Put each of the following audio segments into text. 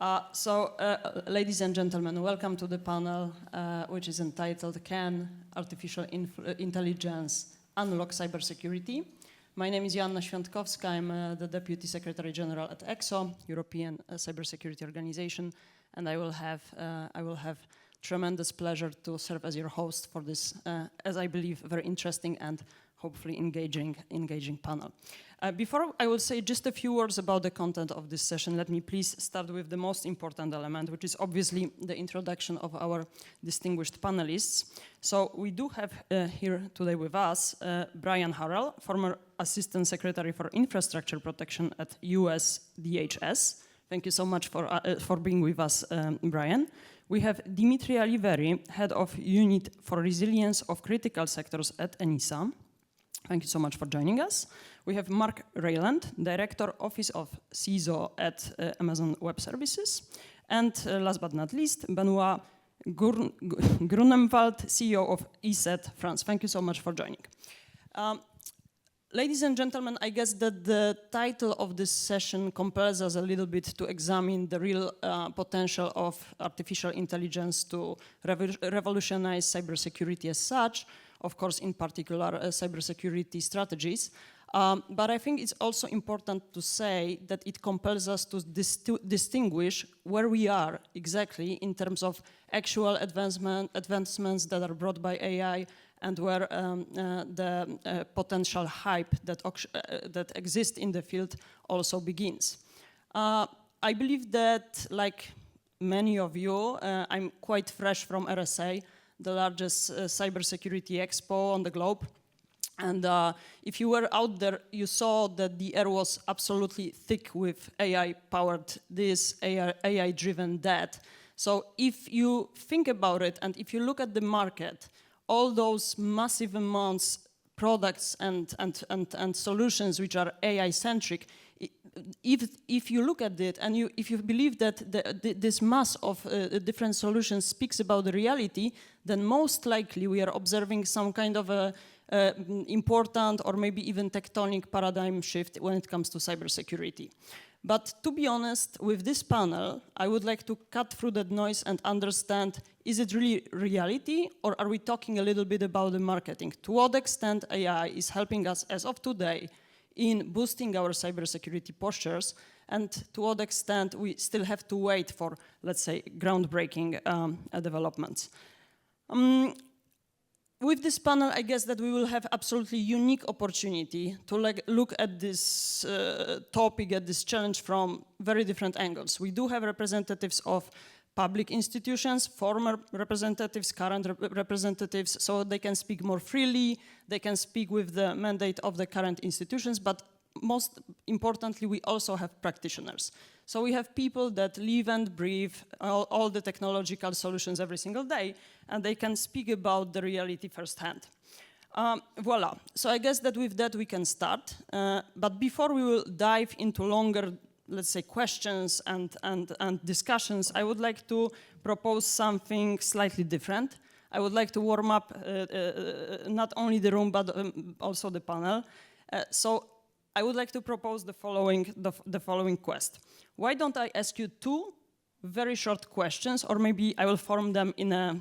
Ladies and gentlemen, welcome to the panel, which is entitled Can Artificial Intelligence Unlock Cybersecurity? My name is Joanna Swiatkowska. I'm the Deputy Secretary General at ECSO, European Cybersecurity Organization, and I will have tremendous pleasure to serve as your host for this, as I believe, very interesting and hopefully engaging panel. Before I will say just a few words about the content of this session, let me please start with the most important element, which is obviously the introduction of our distinguished panelists. So we do have here today with us Brian Harrell, former Assistant Secretary for Infrastructure Protection at US DHS. Thank you so much for being with us, Brian. We have Dimitra, Liveri, Head of Unit for Resilience of Critical Sectors at ENISA. Thank you so much for joining us. We have Mark Rayland, Director, Office of CISO at Amazon Web Services. And last but not least, Benoit Grünemwald, CEO of ESET France. Thank you so much for joining. Ladies and gentlemen, I guess that the title of this session compels us a little bit to examine the real potential of artificial intelligence to revolutionize cybersecurity as such, of course, in particular, cybersecurity strategies. But I think it's also important to say that it compels us to distinguish where we are exactly in terms of actual advancements that are brought by AI and where the potential hype that exists in the field also begins. I believe that, like many of you, I'm quite fresh from RSA, the largest cybersecurity expo on the globe. And if you were out there, you saw that the air was absolutely thick with AI-powered this, AI-driven that. So if you think about it, and if you look at the market, all those massive amounts products and solutions which are AI-centric, if you look at it and if you believe that this mass of different solutions speaks about the reality, then most likely we are observing some kind of a important or maybe even tectonic paradigm shift when it comes to cybersecurity. But to be honest, with this panel, I would like to cut through that noise and understand, is it really reality, or are we talking a little bit about the marketing? To what extent AI is helping us as of today in boosting our cybersecurity postures, and to what extent we still have to wait for, let's say, groundbreaking developments. With this panel, I guess that we will have absolutely unique opportunity to look at this topic, at this challenge from very different angles. We do have representatives of public institutions, former representatives, current representatives, so they can speak more freely, they can speak with the mandate of the current institutions, but most importantly, we also have practitioners. So we have people that live and breathe all the technological solutions every single day, and they can speak about the reality firsthand. Voila. So I guess that with that we can start. But before we will dive into longer, let's say, questions and discussions, I would like to propose something slightly different. I would like to warm up not only the room, but also the panel. So I would like to propose the following quest. Why don't I ask you two very short questions, or maybe I will form them in a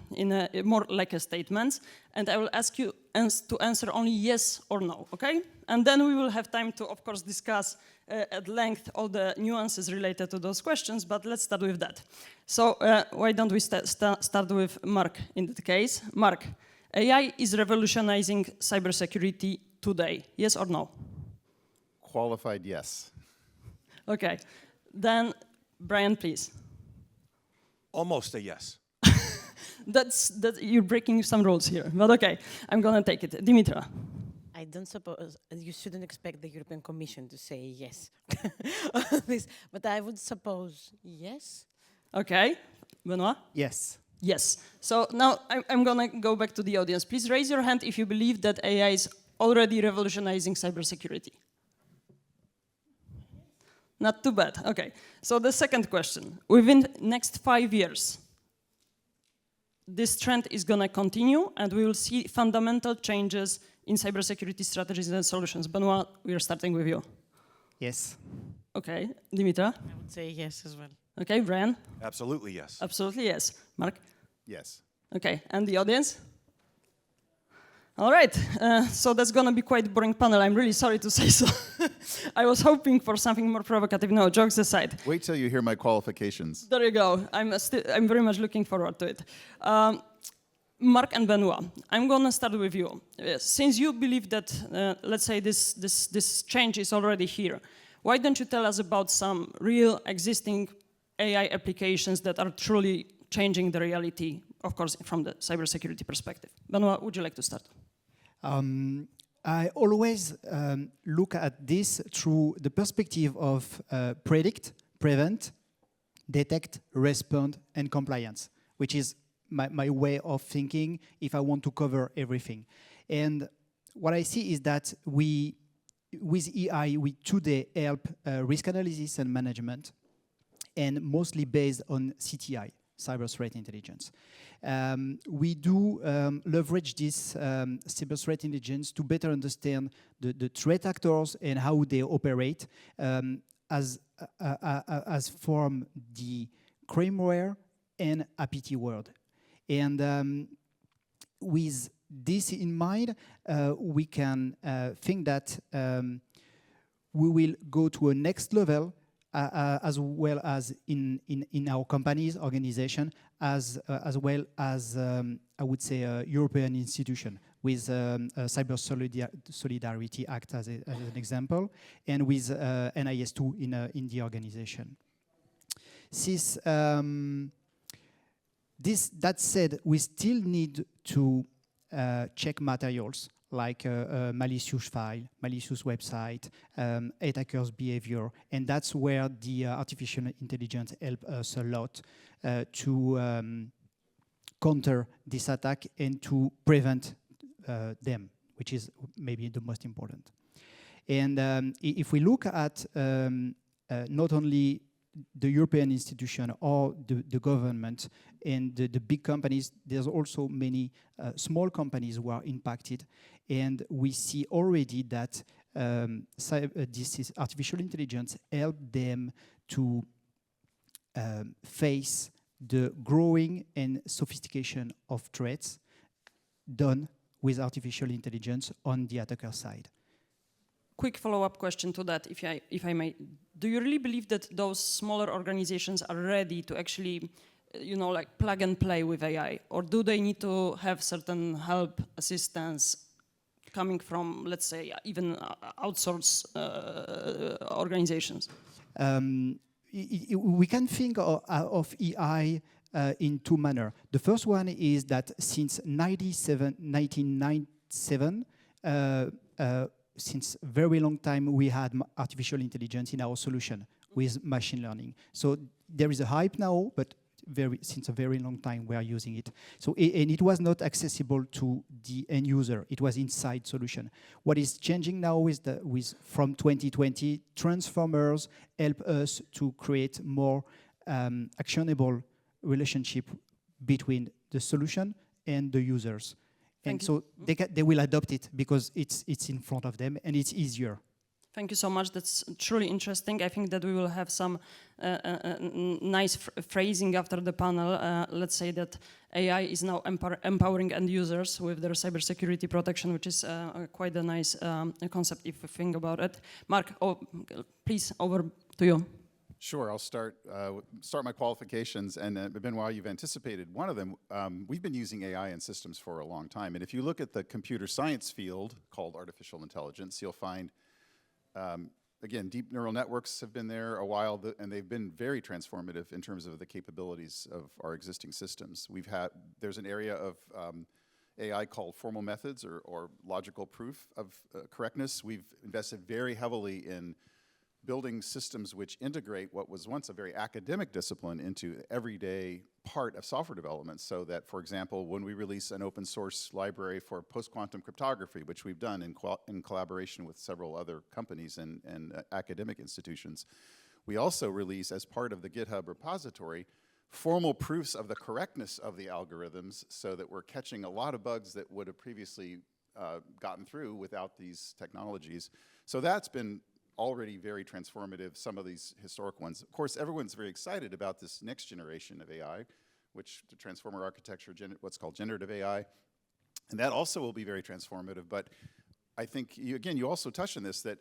more like a statements, and I will ask you to answer only yes or no, okay? And then we will have time to, of course, discuss at length all the nuances related to those questions, but let's start with that. So why don't we start with Mark in that case? Mark, AI is revolutionizing cybersecurity today, yes or no? Qualified yes. Okay, then Brian, please. Almost a yes. You're breaking some rules here, but okay, I'm gonna take it. Dimitra. I don't suppose you shouldn't expect the European Commission to say yes, but I would suppose yes. Okay, Benoit? Yes. Yes. So now I'm gonna go back to the audience. Please raise your hand if you believe that AI is already revolutionizing cybersecurity. Not too bad. Okay. So the second question. Within next 5 years, this trend is going to continue, and we will see fundamental changes in cybersecurity strategies and solutions. Benoit, we are starting with you. Yes. Okay. Dimitra? I would say yes as well. Okay, Brian? Absolutely yes. Absolutely yes. Mark? Yes. Okay, and the audience? All right, so that's gonna be quite a boring panel. I'm really sorry to say so. I was hoping for something more provocative. No, jokes aside. Wait till you hear my qualifications. There you go. I'm very much looking forward to it. Mark and Benoit, I'm gonna start with you. Since you believe that, let's say this change is already here, why don't you tell us about some real existing AI applications that are truly changing the reality, of course, from the cybersecurity perspective? Benoit, would you like to start? I always look at this through the perspective of predict, prevent, detect, respond, and compliance, which is my way of thinking if I want to cover everything. And what I see is that with AI, we today help risk analysis and management, and mostly based on CTI, cyber threat intelligence. We do leverage this cyber threat intelligence to better understand the threat actors and how they operate as from the crimeware and APT world. And with this in mind, we can think that we will go to a next level as well as in our companies, organization, as well as, I would say, a European institution with Cyber Solidarity Act as an example, and with NIS2 in the organization. That said, we still need to check materials like malicious file, malicious website, attackers' behavior, and that's where the artificial intelligence helps us a lot to counter this attack and to prevent them, which is maybe the most important. And if we look at not only the European institution or the government and the big companies, there's also many small companies who are impacted. And we see already that this is artificial intelligence help them to face the growing and sophistication of threats done with artificial intelligence on the attacker side. Quick follow-up question to that, if I may. Do you really believe that those smaller organizations are ready to actually, like plug and play with AI? Or do they need to have certain help, assistance coming from, let's say, even outsourced organizations? We can think of AI in two manners. The first one is that since 1997, since a very long time, we had artificial intelligence in our solution with machine learning. So there is a hype now, but since a very long time we are using it. So and it was not accessible to the end user. It was inside solution. What is changing now is from 2020, transformers help us to create more actionable relationship between the solution and the users. And so they will adopt it because it's in front of them and it's easier. Thank you so much. That's truly interesting. I think that we will have some nice phrasing after the panel. Let's say that AI is now empowering end users with their cybersecurity protection, which is quite a nice concept if you think about it. Mark, please, over to you. Sure, I'll start my qualifications, and Benoit, you've anticipated one of them. We've been using AI in systems for a long time, and if you look at the computer science field called artificial intelligence, you'll find, again, deep neural networks have been there a while, and they've been very transformative in terms of the capabilities of our existing systems. There's an area of AI called formal methods or logical proof of correctness. We've invested very heavily in building systems which integrate what was once a very academic discipline into everyday part of software development, so that, for example, when we release an open source library for post-quantum cryptography, which we've done in collaboration with several other companies and academic institutions, we also release, as part of the GitHub repository, formal proofs of the correctness of the algorithms, so that we're catching a lot of bugs that would have previously gotten through without these technologies. So that's been already very transformative, some of these historic ones. Of course, everyone's very excited about this next generation of AI, which the transformer architecture, what's called generative AI, and that also will be very transformative. But I think, you also touched on this, that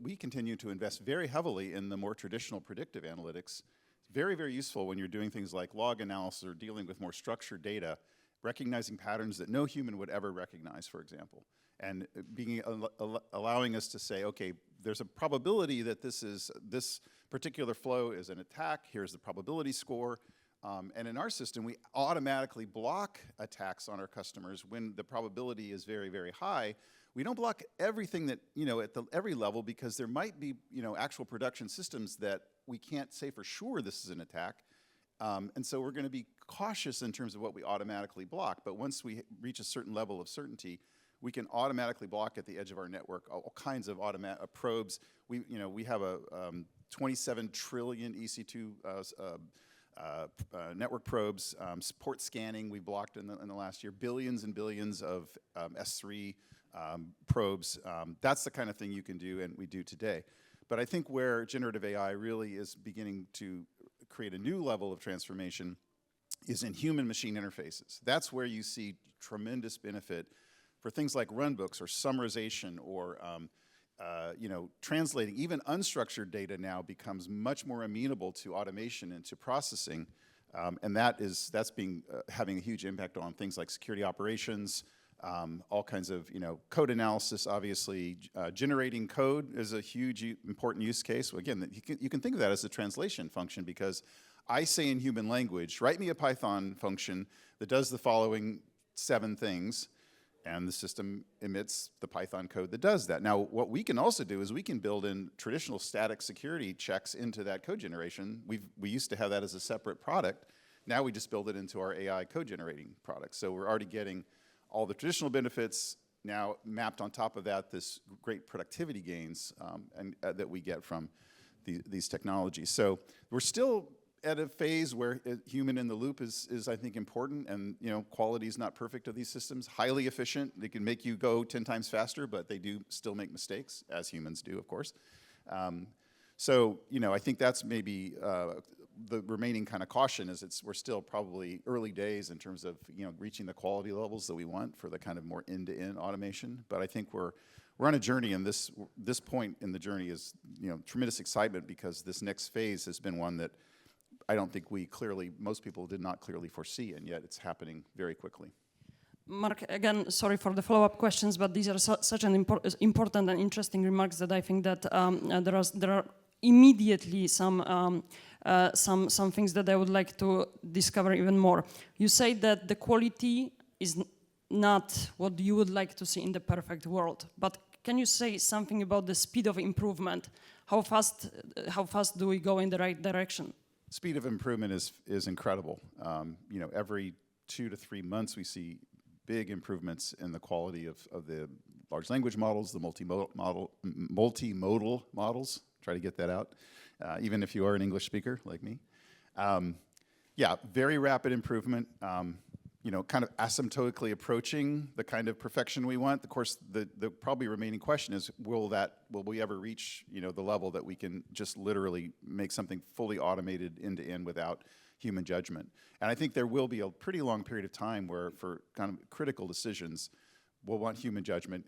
we continue to invest very heavily in the more traditional predictive analytics. Very, very useful when you're doing things like log analysis or dealing with more structured data, recognizing patterns that no human would ever recognize, for example, and allowing us to say, okay, there's a probability that this particular flow is an attack. Here's the probability score. And in our system, we automatically block attacks on our customers when the probability is very, very high. We don't block everything that, at every level, because there might be, actual production systems that we can't say for sure this is an attack. And so we're going to be cautious in terms of what we automatically block. But once we reach a certain level of certainty, we can automatically block at the edge of our network all kinds of probes. We have a 27 trillion EC2 network probes, port scanning we blocked in the last year, billions and billions of S3 probes. That's the kind of thing you can do, and we do today. But I think where generative AI really is beginning to create a new level of transformation is in human-machine interfaces. That's where you see tremendous benefit for things like runbooks or summarization or translating. Even unstructured data now becomes much more amenable to automation and to processing, and that's having a huge impact on things like security operations, all kinds of code analysis. Obviously, generating code is a huge important use case. Well, again, you can think of that as a translation function, because I say in human language, write me a Python function that does the following 7 things, and the system emits the Python code that does that. Now, what we can also do is we can build in traditional static security checks into that code generation. We used to have that as a separate product. Now we just build it into our AI code generating product. So we're already getting all the traditional benefits now mapped on top of that, this great productivity gains that we get from these technologies. So we're still at a phase where human in the loop is I think important, and quality is not perfect of these systems. Highly efficient, they can make you go 10 times faster, but they do still make mistakes, as humans do, of course. So I think that's maybe the remaining kind of caution is we're still probably early days in terms of reaching the quality levels that we want for the kind of more end-to-end automation. But I think we're on a journey, and this point in the journey is tremendous excitement, because this next phase has been one that I don't think most people did not clearly foresee, and yet it's happening very quickly. Mark, again, sorry for the follow-up questions, but these are such an important and interesting remarks that I think that there are immediately some things that I would like to discover even more. You say that the quality is not what you would like to see in the perfect world, but can you say something about the speed of improvement? How fast do we go in the right direction? Speed of improvement is incredible. Every 2 to 3 months we see big improvements in the quality of the large language models, the multimodal models. Try to get that out, even if you are an English speaker like me. Very rapid improvement. Kind of asymptotically approaching the kind of perfection we want. Of course, the probably remaining question is, will we ever reach the level that we can just literally make something fully automated end to end without human judgment? And I think there will be a pretty long period of time where, for kind of critical decisions, we'll want human judgment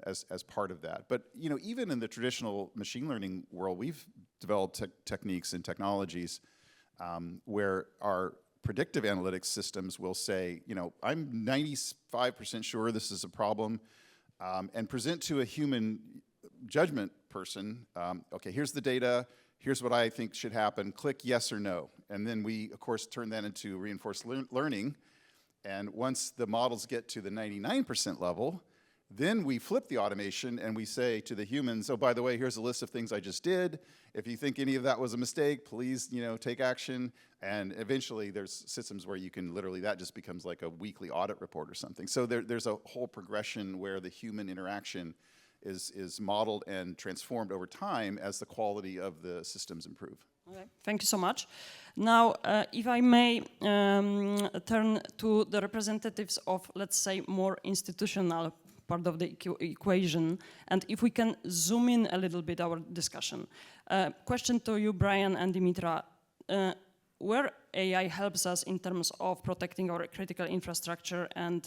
as part of that. But even in the traditional machine learning world, we've developed techniques and technologies where our predictive analytics systems will say, I'm 95% sure this is a problem, and present to a human judgment person, okay, here's the data, here's what I think should happen, click yes or no. And then we, of course, turn that into reinforced learning. And once the models get to the 99% level, then we flip the automation and we say to the humans, oh, by the way, here's a list of things I just did. If you think any of that was a mistake, please, take action. And eventually there's systems where you can literally, that just becomes like a weekly audit report or something. So there's a whole progression where the human interaction is modeled and transformed over time as the quality of the systems improve. Okay. Thank you so much. Now, if I may turn to the representatives of, let's say, more institutional part of the equation. And if we can zoom in a little bit our discussion. Question to you, Brian and Dimitra. Where AI helps us in terms of protecting our critical infrastructure, and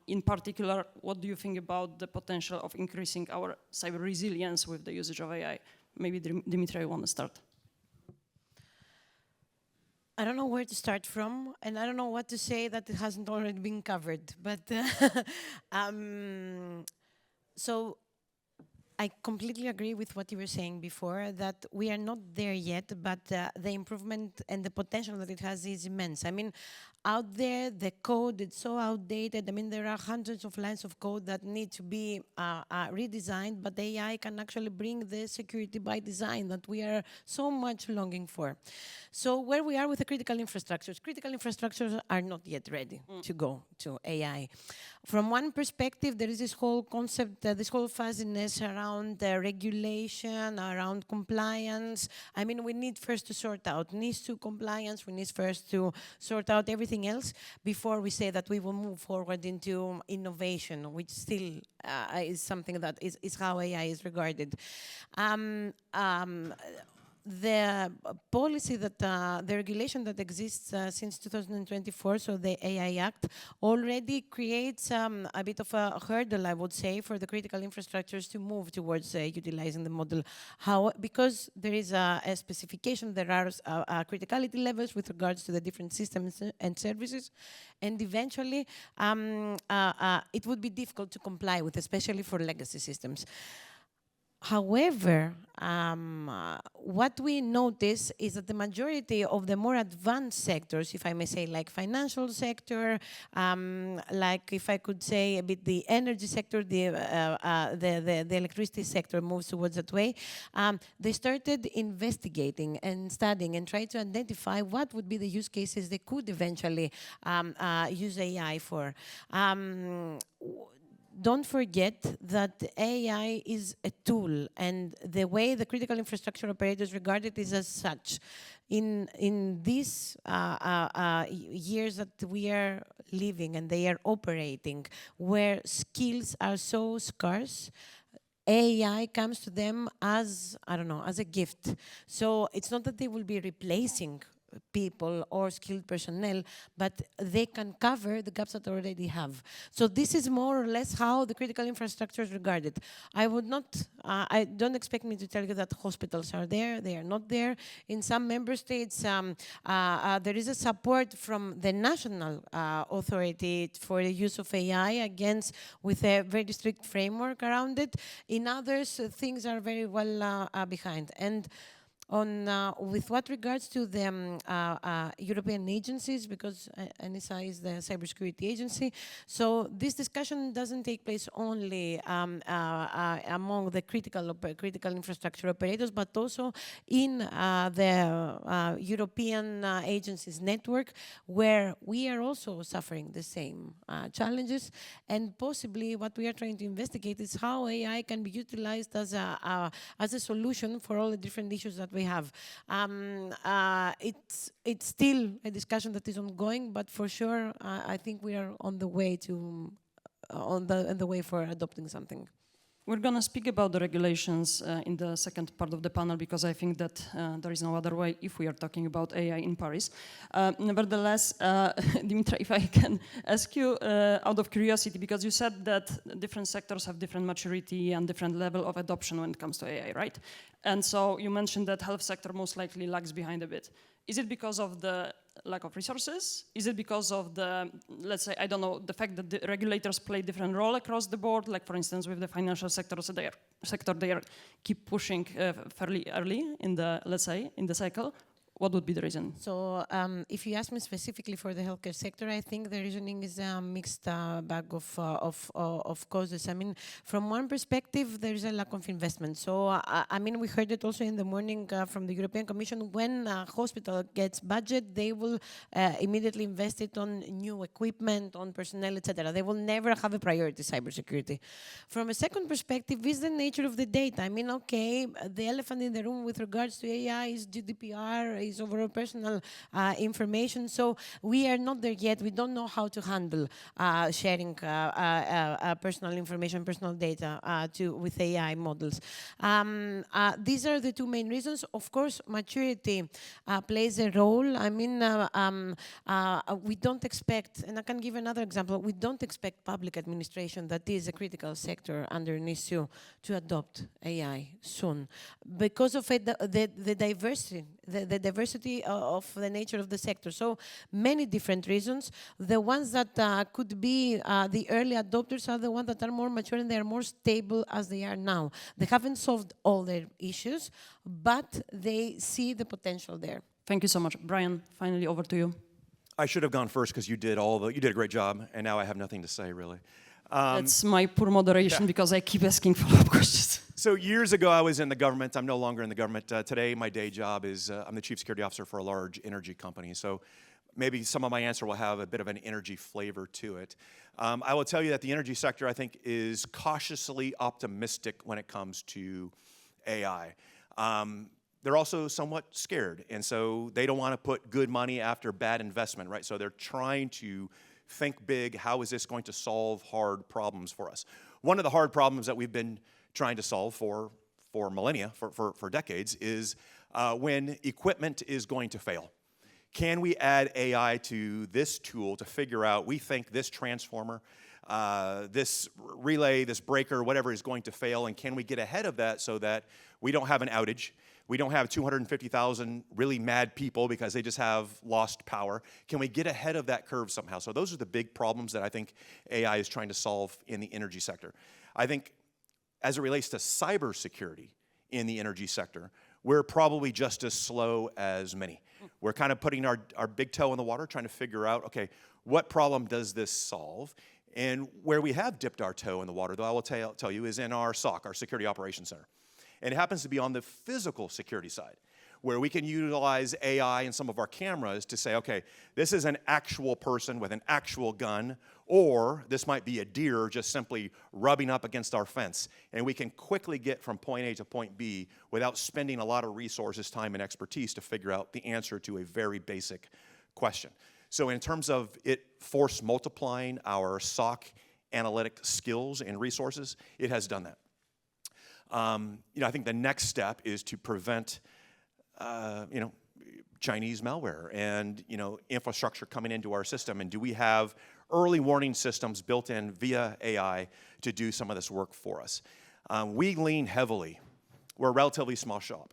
in particular, what do you think about the potential of increasing our cyber resilience with the usage of AI? Maybe Dimitra, you want to start? I don't know where to start from, and I don't know what to say that it hasn't already been covered. But so I completely agree with what you were saying before, that we are not there yet, but the improvement and the potential that it has is immense. I mean, out there, the code is so outdated. I mean, there are hundreds of lines of code that need to be redesigned, but AI can actually bring the security by design that we are so much longing for. So where we are with the critical infrastructures are not yet ready to go to AI. From one perspective, there is this whole concept, this whole fuzziness around regulation, around compliance. I mean, we need first to sort out NIS2 compliance, we need first to sort out everything else before we say that we will move forward into innovation, which still is something that is how AI is regarded. The policy that, the regulation that exists since 2024, so the AI Act, already creates a bit of a hurdle, I would say, for the critical infrastructures to move towards utilizing the model. Because there is a specification, there are criticality levels with regards to the different systems and services, and eventually it would be difficult to comply with, especially for legacy systems. However, what we notice is that the majority of the more advanced sectors, if I may say, like financial sector, like if I could say a bit the energy sector, the electricity sector moves towards that way, they started investigating and studying and trying to identify what would be the use cases they could eventually use AI for. Don't forget that AI is a tool, and the way the critical infrastructure operators regard it is as such. In these years that we are living and they are operating, where skills are so scarce, AI comes to them as, I don't know, as a gift. So it's not that they will be replacing people or skilled personnel, but they can cover the gaps that they already have. So this is more or less how the critical infrastructure is regarded. I would not, I don't expect me to tell you that hospitals are there. They are not there. In some member states, there is a support from the national authority for the use of AI, with a very strict framework around it. In others, things are very well behind. And with what regards to the European agencies, because ENISA is the cybersecurity agency, so this discussion doesn't take place only among the critical infrastructure operators, but also in the European agencies network, where we are also suffering the same challenges, and possibly what we are trying to investigate is how AI can be utilized as a solution for all the different issues that we have. It's still a discussion that is ongoing, but for sure, I think we are on the way for adopting something. We're going to speak about the regulations in the second part of the panel, because I think that there is no other way if we are talking about AI in Paris. Nevertheless, Dimitra, if I can ask you out of curiosity, because you said that different sectors have different maturity and different level of adoption when it comes to AI, right? And so you mentioned that health sector most likely lags behind a bit. Is it because of the lack of resources? Is it because of the, let's say, I don't know, the fact that the regulators play different role across the board? Like, for instance, with the financial sector, so they keep pushing fairly early in the, let's say, in the cycle. What would be the reason? So if you ask me specifically for the healthcare sector, I think the reasoning is a mixed bag of causes. I mean, from one perspective, there is a lack of investment. So, I mean, we heard it also in the morning from the European Commission. When a hospital gets budget, they will immediately invest it on new equipment, on personnel, etc. They will never have a priority cybersecurity. From a second perspective, is the nature of the data. I mean, okay, the elephant in the room with regards to AI is GDPR, is over our personal information. So we are not there yet. We don't know how to handle sharing personal information, personal data with AI models. These are the two main reasons. Of course, maturity plays a role. I mean, we don't expect, and I can give another example, we don't expect public administration, that is a critical sector under NISU, to adopt AI soon because of it, the diversity of the nature of the sector. So many different reasons. The ones that could be the early adopters are the ones that are more mature and they are more stable as they are now. They haven't solved all their issues, but they see the potential there. Thank you so much. Brian, finally over to you. I should have gone first because you did a great job, and now I have nothing to say, really. That's my poor moderation because I keep asking follow-up questions. So years ago, I was in the government. I'm no longer in the government. Today, my day job is I'm the chief security officer for a large energy company. So maybe some of my answer will have a bit of an energy flavor to it. I will tell you that the energy sector, I think, is cautiously optimistic when it comes to AI. They're also somewhat scared, and so they don't want to put good money after bad investment, right? So they're trying to think big. How is this going to solve hard problems for us? One of the hard problems that we've been trying to solve for millennia, for decades, is when equipment is going to fail. Can we add AI to this tool to figure out, we think this transformer, this relay, this breaker, whatever is going to fail, and can we get ahead of that so that we don't have an outage? We don't have 250,000 really mad people because they just have lost power. Can we get ahead of that curve somehow? So those are the big problems that I think AI is trying to solve in the energy sector. I think as it relates to cybersecurity in the energy sector, we're probably just as slow as many. We're kind of putting our big toe in the water, trying to figure out, okay, what problem does this solve? And where we have dipped our toe in the water, though, I will tell you, is in our SOC, our Security Operations Center. And it happens to be on the physical security side, where we can utilize AI in some of our cameras to say, okay, this is an actual person with an actual gun, or this might be a deer just simply rubbing up against our fence. And we can quickly get from point A to point B without spending a lot of resources, time, and expertise to figure out the answer to a very basic question. So in terms of it force multiplying our SOC analytic skills and resources, it has done that. I think the next step is to prevent, Chinese malware and, infrastructure coming into our system. And do we have early warning systems built in via AI to do some of this work for us? We lean heavily. We're a relatively small shop.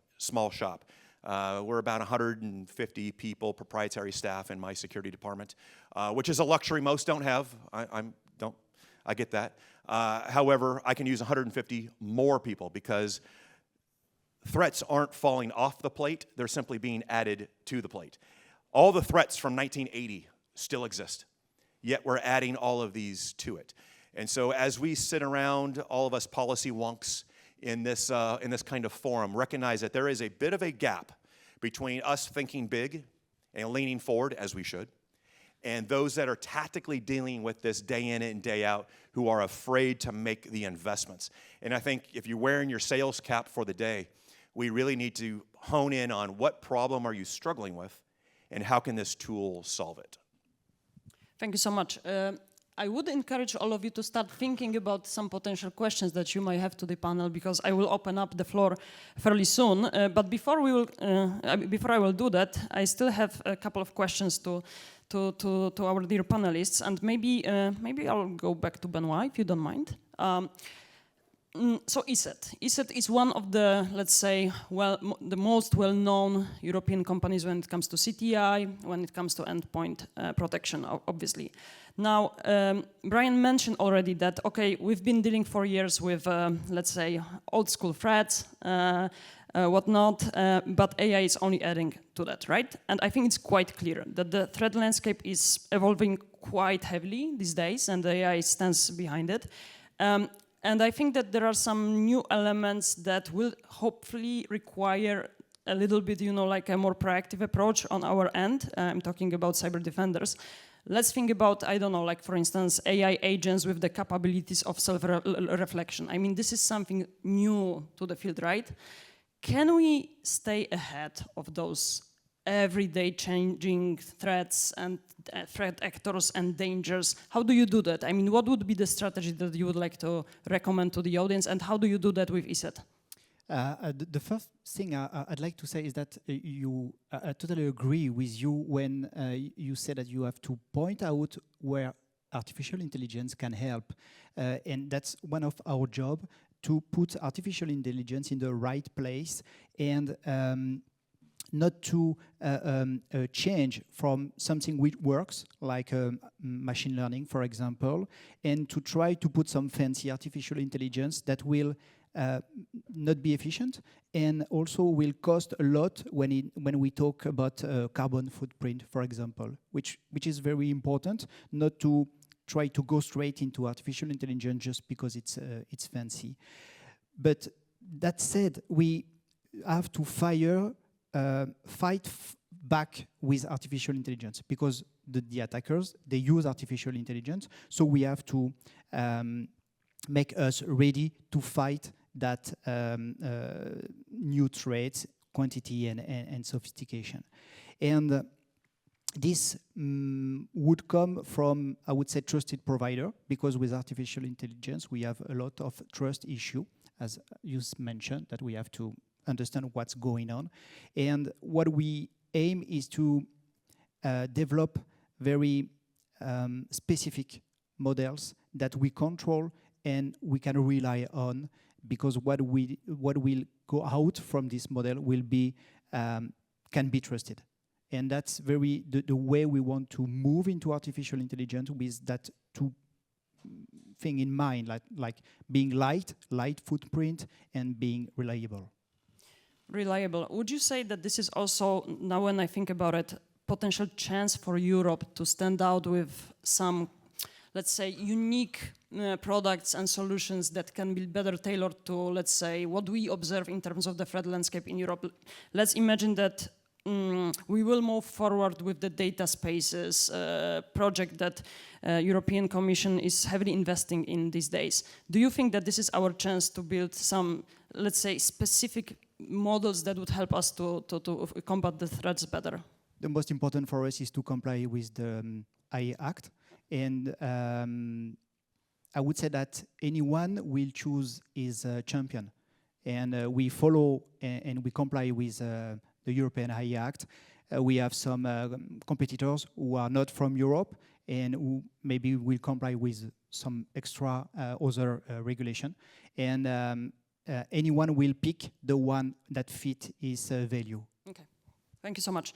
We're about 150 people, proprietary staff in my security department, which is a luxury most don't have. I get that. However, I can use 150 more people because threats aren't falling off the plate. They're simply being added to the plate. All the threats from 1980 still exist, yet we're adding all of these to it. And so as we sit around, all of us policy wonks in this kind of forum, recognize that there is a bit of a gap between us thinking big and leaning forward, as we should, and those that are tactically dealing with this day in and day out who are afraid to make the investments. And I think if you're wearing your sales cap for the day, we really need to hone in on what problem are you struggling with and how can this tool solve it. Thank you so much. I would encourage all of you to start thinking about some potential questions that you might have to the panel, because I will open up the floor fairly soon. But before I will do that, I still have a couple of questions to our dear panelists, and maybe I'll go back to Benoit, if you don't mind. So ESET. ESET is one of the, let's say, the most well-known European companies when it comes to CTI, when it comes to endpoint protection, obviously. Now, Brian mentioned already that, okay, we've been dealing for years with, let's say, old-school threats, whatnot, but AI is only adding to that, right? And I think it's quite clear that the threat landscape is evolving quite heavily these days, and AI stands behind it. And I think that there are some new elements that will hopefully require a little bit, like a more proactive approach on our end. I'm talking about cyber defenders. Let's think about, I don't know, like for instance, AI agents with the capabilities of self-reflection. I mean, this is something new to the field, right? Can we stay ahead of those everyday changing threats and threat actors and dangers. How do you do that? I mean, what would be the strategy that you would like to recommend to the audience, and how do you do that with ESET? The first thing I'd like to say is that I totally agree with you when you say that you have to point out where artificial intelligence can help. And that's one of our job, to put artificial intelligence in the right place and not to change from something which works, like machine learning, for example, and to try to put some fancy artificial intelligence that will not be efficient and also will cost a lot when we talk about carbon footprint, for example, which is very important, not to try to go straight into artificial intelligence just because it's fancy. But that said, we have to fight back with artificial intelligence, because the attackers, they use artificial intelligence, so we have to make us ready to fight that new threats, quantity and sophistication. And this would come from, I would say, trusted provider, because with artificial intelligence, we have a lot of trust issue, as you mentioned, that we have to understand what's going on. And what we aim is to develop very specific models that we control and we can rely on, because what will go out from this model will be can be trusted. And that's very the way we want to move into artificial intelligence, with that two thing in mind, like being light footprint, and being reliable. Reliable. Would you say that this is also, now when I think about it, potential chance for Europe to stand out with some, let's say, unique products and solutions that can be better tailored to, let's say, what we observe in terms of the threat landscape in Europe? Let's imagine that we will move forward with the data spaces project that European Commission is heavily investing in these days. Do you think that this is our chance to build some, let's say, specific models that would help us to combat the threats better? The most important for us is to comply with the AI Act. And I would say that anyone will choose his champion. And we follow and we comply with the European AI Act. We have some competitors who are not from Europe and who maybe will comply with some extra other regulation. And anyone will pick the one that fit his value. Okay, thank you so much.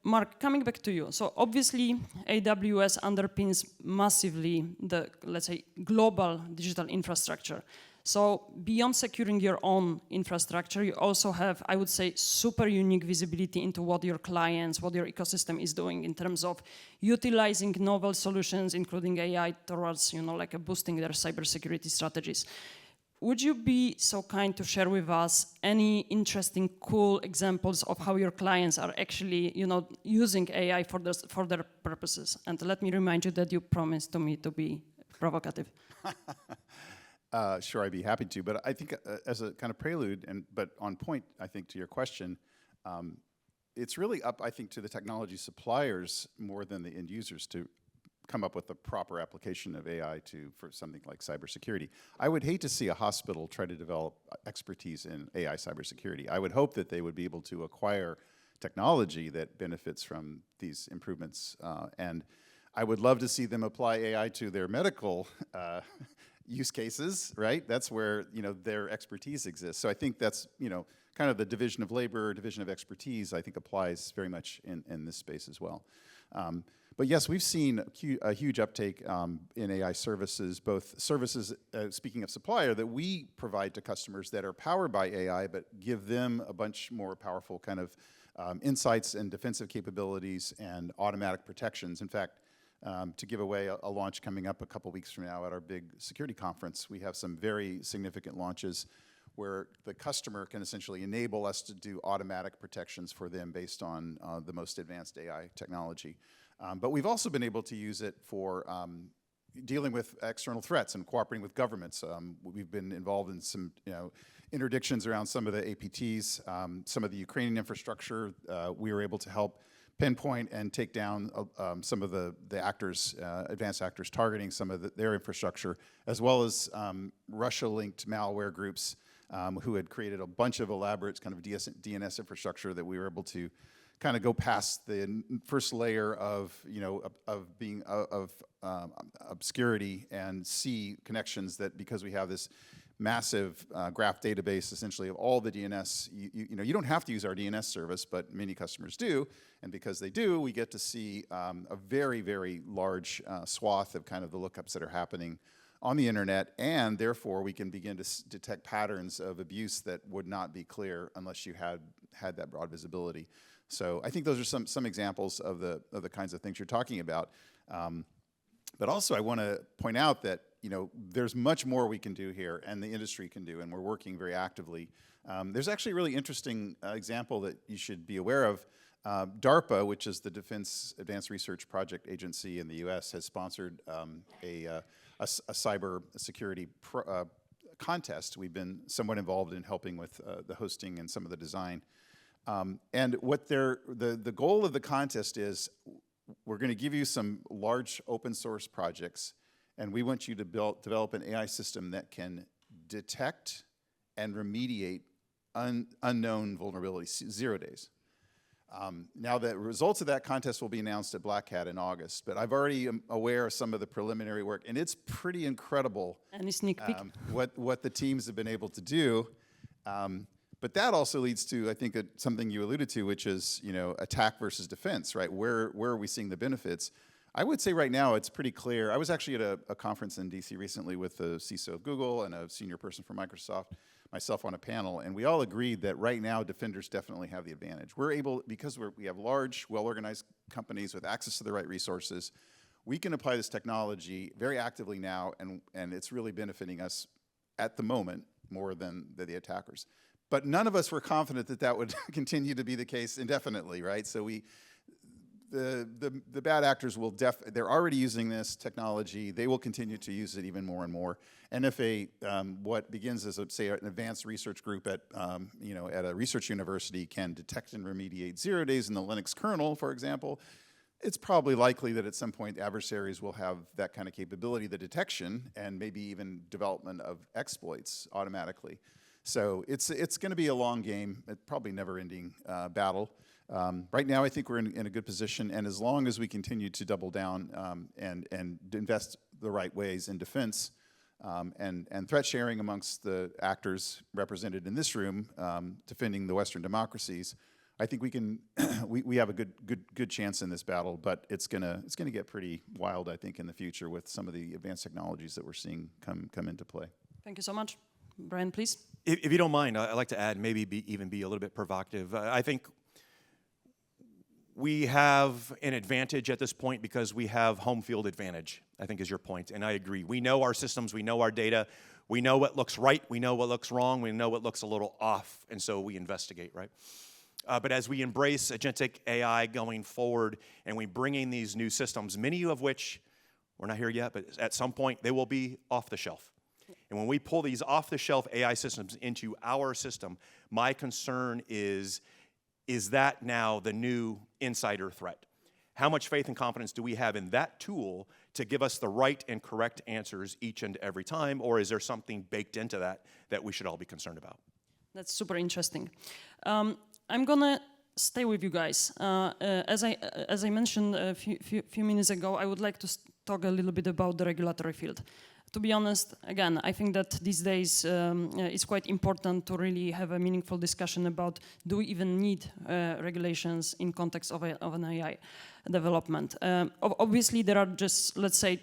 Mark, coming back to you. So obviously, AWS underpins massively the, let's say, global digital infrastructure. So beyond securing your own infrastructure, you also have, I would say, super unique visibility into what your clients, what your ecosystem is doing in terms of utilizing novel solutions, including AI, towards, like boosting their cybersecurity strategies. Would you be so kind to share with us any interesting, cool examples of how your clients are actually, using AI for their purposes? And let me remind you that you promised to me to be provocative. Sure, I'd be happy to. But I think as a kind of prelude, but on point, I think, to your question, it's really up, I think, to the technology suppliers more than the end users to come up with the proper application of AI for something like cybersecurity. I would hate to see a hospital try to develop expertise in AI cybersecurity. I would hope that they would be able to acquire technology that benefits from these improvements. And I would love to see them apply AI to their medical use cases, right? That's where their expertise exists. So I think that's kind of the division of labor, division of expertise, I think applies very much in this space as well. But yes, we've seen a huge uptake in AI services, both services, speaking of supplier, that we provide to customers that are powered by AI, but give them a bunch more powerful kind of insights and defensive capabilities and automatic protections. In fact, to give away a launch coming up a couple weeks from now at our big security conference, we have some very significant launches where the customer can essentially enable us to do automatic protections for them based on the most advanced AI technology. But we've also been able to use it for dealing with external threats and cooperating with governments. We've been involved in some interdictions around some of the APTs, some of the Ukrainian infrastructure. We were able to help pinpoint and take down some of the actors, advanced actors targeting some of their infrastructure, as well as Russia-linked malware groups who had created a bunch of elaborate kind of DNS infrastructure that we were able to kind of go past the first layer of, obscurity and see connections that, because we have this massive graph database essentially of all the DNS, you don't have to use our DNS service, but many customers do, and because they do, we get to see a very, very large swath of kind of the lookups that are happening on the internet, and therefore we can begin to detect patterns of abuse that would not be clear unless you had that broad visibility. So I think those are some examples of the kinds of things you're talking about. But also I want to point out that there's much more we can do here, and the industry can do, and we're working very actively. There's actually a really interesting example that you should be aware of. DARPA, which is the Defense Advanced Research Project Agency in the U.S., has sponsored a cyber security contest. We've been somewhat involved in helping with the hosting and some of the design. And what the goal of the contest is, we're going to give you some large open source projects, and we want you to develop an AI system that can detect and remediate unknown vulnerabilities, 0 days. Now, the results of that contest will be announced at Black Hat in August, but I've already am aware of some of the preliminary work, and it's pretty incredible. Any sneak peek? What the teams have been able to do. But that also leads to, I think, something you alluded to, which is, attack versus defense, right? Where are we seeing the benefits? I would say right now it's pretty clear. I was actually at a conference in DC recently with the CISO of Google and a senior person from Microsoft, myself on a panel, and we all agreed that right now defenders definitely have the advantage. We're able, because we have large, well-organized companies with access to the right resources, we can apply this technology very actively now, and it's really benefiting us at the moment more than the attackers. But none of us were confident that that would continue to be the case indefinitely, right? So the bad actors they're already using this technology. They will continue to use it even more and more. And if what begins as say an advanced research group at at a research university can detect and remediate 0 days in the Linux kernel, for example, it's probably likely that at some point adversaries will have that kind of capability, the detection, and maybe even development of exploits automatically. So it's going to be a long game, probably never-ending battle. Right now, I think we're in a good position, and as long as we continue to double down and invest the right ways in defense and threat sharing amongst the actors represented in this room, defending the Western democracies, I think we have a good chance in this battle. But it's gonna get pretty wild, I think, in the future with some of the advanced technologies that we're seeing come into play. Thank you so much. Brian, please. If you don't mind, I'd like to add, maybe even be a little bit provocative. I think we have an advantage at this point because we have home field advantage, I think is your point, and I agree. We know our systems, we know our data, we know what looks right, we know what looks wrong, we know what looks a little off, and so we investigate, right? But as we embrace agentic AI going forward and we bring in these new systems, many of which, we're not here yet, but at some point they will be off the shelf. And when we pull these off-the-shelf AI systems into our system, my concern is that now the new insider threat? How much faith and confidence do we have in that tool to give us the right and correct answers each and every time, or is there something baked into that we should all be concerned about? That's super interesting. I'm gonna stay with you guys. As I mentioned a few minutes ago, I would like to talk a little bit about the regulatory field. To be honest, again, I think that these days it's quite important to really have a meaningful discussion about, do we even need regulations in context of an AI development? Obviously, there are just, let's say,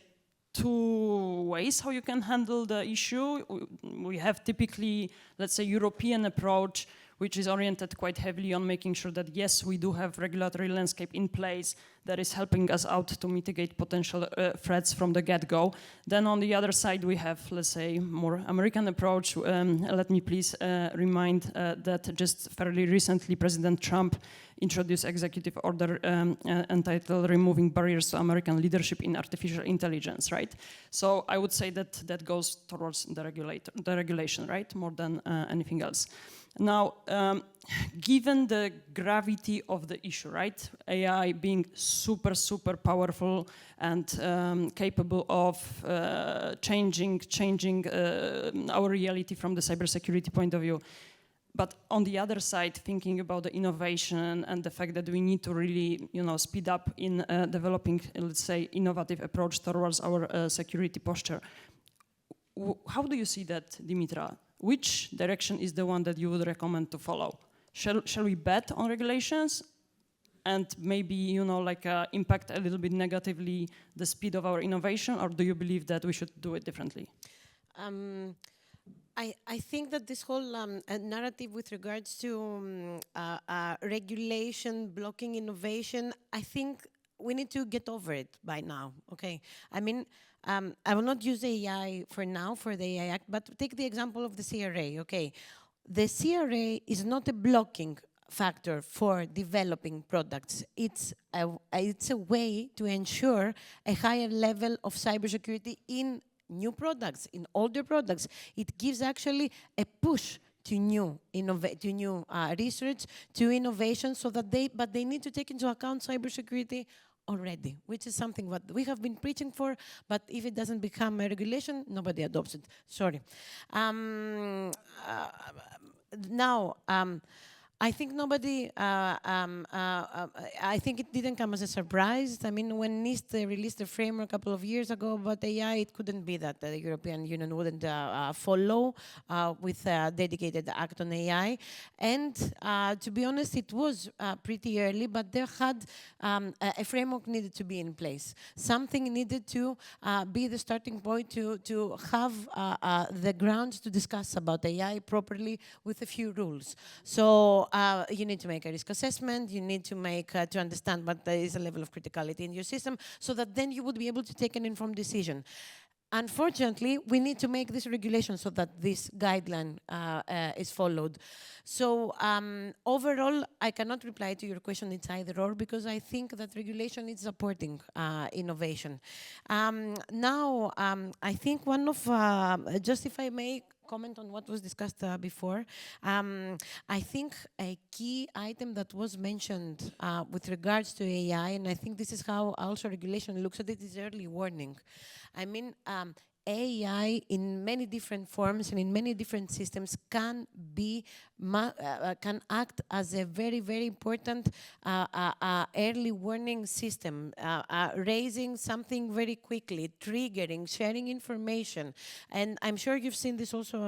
two ways how you can handle the issue. We have typically, let's say, European approach, which is oriented quite heavily on making sure that, yes, we do have regulatory landscape in place that is helping us out to mitigate potential threats from the get-go. Then on the other side, we have, let's say, more American approach. Let me please remind that just fairly recently, President Trump introduced executive order entitled "Removing Barriers to American Leadership in Artificial Intelligence," right? So I would say that that goes towards the regulation, right, more than anything else. Now, given the gravity of the issue, right, AI being super, super powerful and capable of changing our reality from the cybersecurity point of view, but on the other side, thinking about the innovation and the fact that we need to really, speed up in developing, let's say, innovative approach towards our security posture. How do you see that, Dimitra? Which direction is the one that you would recommend to follow? Shall we bet on regulations and maybe, impact a little bit negatively the speed of our innovation, or do you believe that we should do it differently? I think that this whole narrative with regards to regulation blocking innovation, I think we need to get over it by now, okay? I mean, I will not use AI for now, for the AI Act, but take the example of the CRA, okay? The CRA is not a blocking factor for developing products. It's a way to ensure a higher level of cybersecurity in new products, in older products. It gives actually a push to new research, to innovation, so that they need to take into account cybersecurity already, which is something what we have been preaching for, but if it doesn't become a regulation, nobody adopts it. Sorry. Now, I think nobody, I think it didn't come as a surprise. I mean, when NIST released the framework a couple of years ago about AI, it couldn't be that the European Union wouldn't follow with a dedicated act on AI. And to be honest, it was pretty early, but there had a framework needed to be in place. Something needed to be the starting point to have the grounds to discuss about AI properly with a few rules. So you need to make a risk assessment, you need to make, to understand what there is a level of criticality in your system, so that then you would be able to take an informed decision. Unfortunately, we need to make this regulation so that this guideline is followed. So overall, I cannot reply to your question, it's either or, because I think that regulation is supporting innovation. Now, I think one of, just if I may comment on what was discussed before, I think a key item that was mentioned with regards to AI, and I think this is how also regulation looks at it, is early warning. I mean, AI in many different forms and in many different systems can be can act as a very, very important early warning system, raising something very quickly, triggering, sharing information. And I'm sure you've seen this also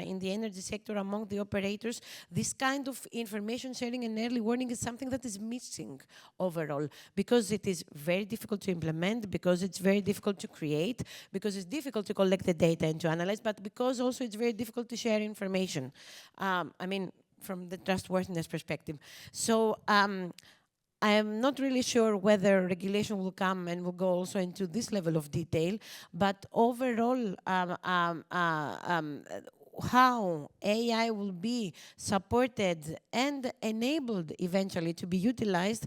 in the energy sector among the operators. This kind of information sharing and early warning is something that is missing overall, because it is very difficult to implement, because it's very difficult to create, because it's difficult to collect the data and to analyze, but because also it's very difficult to share information. I mean, from the trustworthiness perspective. So I am not really sure whether regulation will come and will go also into this level of detail, but overall, how AI will be supported and enabled eventually to be utilized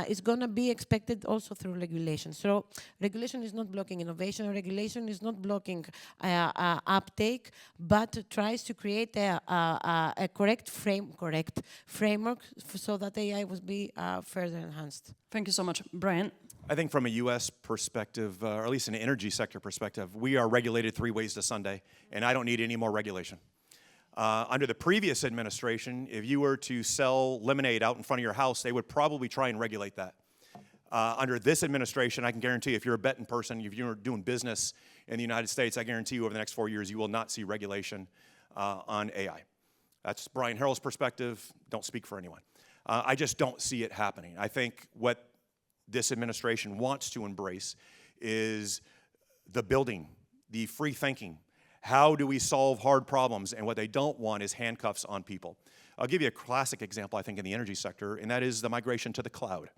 is going to be expected also through regulation. So regulation is not blocking innovation, regulation is not blocking uptake, but tries to create a correct framework so that AI will be further enhanced. Thank you so much. Brian? I think from a U.S. perspective, or at least an energy sector perspective, we are regulated 3 ways to Sunday, and I don't need any more regulation. Under the previous administration, if you were to sell lemonade out in front of your house, they would probably try and regulate that. Under this administration, I can guarantee if you're a betting person, if you're doing business in the United States, I guarantee you over the next 4 years, you will not see regulation on AI. That's Brian Harrell's perspective. Don't speak for anyone. I just don't see it happening. I think what this administration wants to embrace is the building, the free thinking. How do we solve hard problems? And what they don't want is handcuffs on people. I'll give you a classic example, I think, in the energy sector, and that is the migration to the cloud.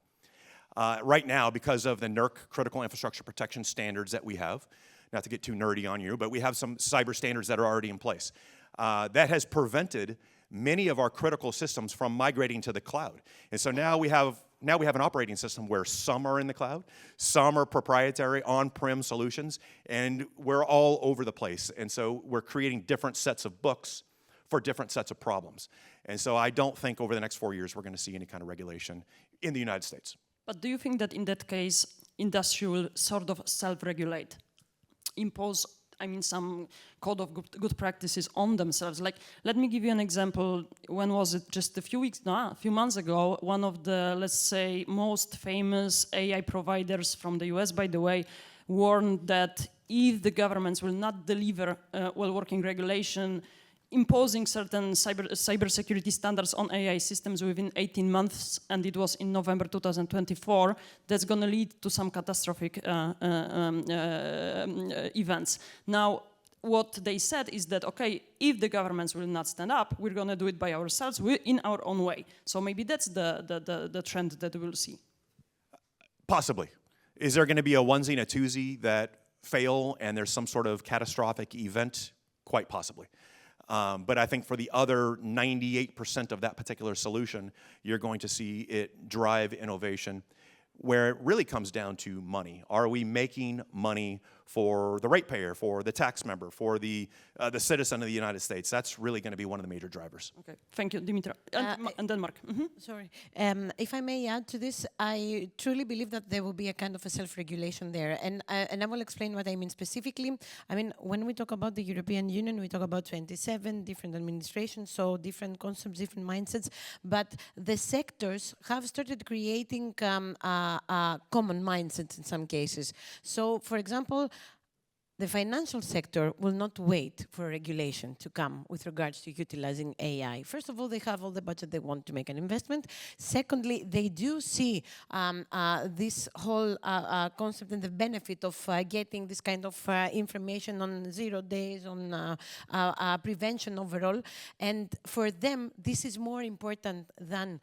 Right now, because of the NERC critical infrastructure protection standards that we have, not to get too nerdy on you, but we have some cyber standards that are already in place. That has prevented many of our critical systems from migrating to the cloud. And so now we have an operating system where some are in the cloud, some are proprietary on-prem solutions, and we're all over the place. And so we're creating different sets of books for different sets of problems. And so I don't think over the next 4 years we're going to see any kind of regulation in the United States. But do you think that in that case, industry will sort of self-regulate, impose, I mean, some code of good practices on themselves? Like, let me give you an example. When was it? Just a few months ago, one of the, let's say, most famous AI providers from the US, by the way, warned that if the governments will not deliver well-working regulation, imposing certain cybersecurity standards on AI systems within 18 months, and it was in November 2024, that's going to lead to some catastrophic events. Now, what they said is that, okay, if the governments will not stand up, we're going to do it by ourselves, in our own way. So maybe that's the trend that we'll see. Possibly. Is there going to be a onesie and a twosie that fail and there's some sort of catastrophic event? Quite possibly. But I think for the other 98% of that particular solution, you're going to see it drive innovation where it really comes down to money. Are we making money for the ratepayer, for the tax member, for the citizen of the United States? That's really going to be one of the major drivers. Okay, thank you, Dimitra. And then Mark. Mm-hmm. Sorry. If I may add to this, I truly believe that there will be a kind of a self-regulation there. And I will explain what I mean specifically. I mean, when we talk about the European Union, we talk about 27 different administrations, so different concepts, different mindsets. But the sectors have started creating common mindsets in some cases. So, for example, the financial sector will not wait for regulation to come with regards to utilizing AI. First of all, they have all the budget they want to make an investment. Secondly, they do see this whole concept and the benefit of getting this kind of information on 0 days, on prevention overall. And for them, this is more important than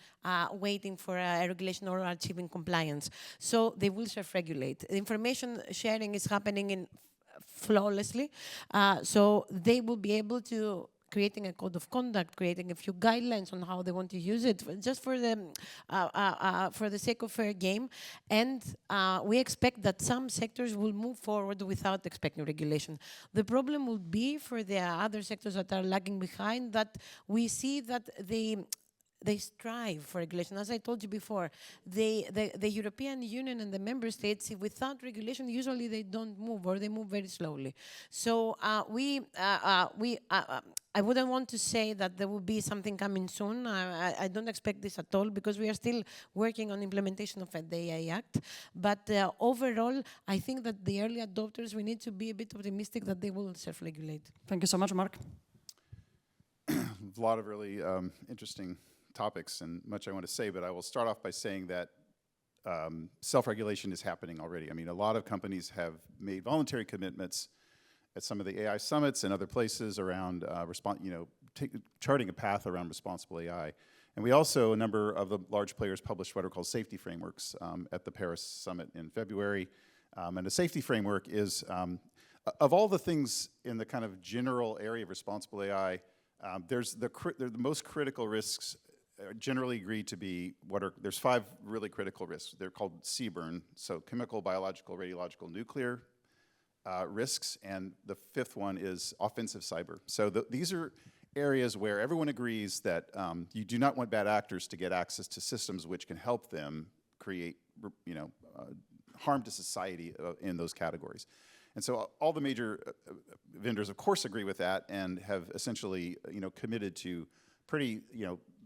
waiting for a regulation or achieving compliance. So they will self-regulate. Information sharing is happening in flawlessly, so they will be able to creating a code of conduct, creating a few guidelines on how they want to use it, just for the sake of fair game. And we expect that some sectors will move forward without expecting regulation. The problem will be for the other sectors that are lagging behind, that we see that they strive for regulation. As I told you before, the European Union and the member states, without regulation, usually they don't move, or they move very slowly. So I wouldn't want to say that there will be something coming soon. I don't expect this at all, because we are still working on implementation of the AI Act. But overall, I think that the early adopters, we need to be a bit optimistic that they will self-regulate. Thank you so much, Mark. A lot of really interesting topics and much I want to say, but I will start off by saying that self-regulation is happening already. I mean, a lot of companies have made voluntary commitments at some of the AI summits and other places around charting a path around responsible AI. And we also, a number of the large players published what are called safety frameworks at the Paris summit in February. And a safety framework is, of all the things in the kind of general area of responsible AI, there's the most critical risks generally agreed to be there's 5 really critical risks. They're called CBRN, so chemical, biological, radiological, nuclear risks, and the 5th one is offensive cyber. So these are areas where everyone agrees that you do not want bad actors to get access to systems which can help them create, harm to society in those categories. And so all the major vendors, of course, agree with that and have essentially, committed to pretty,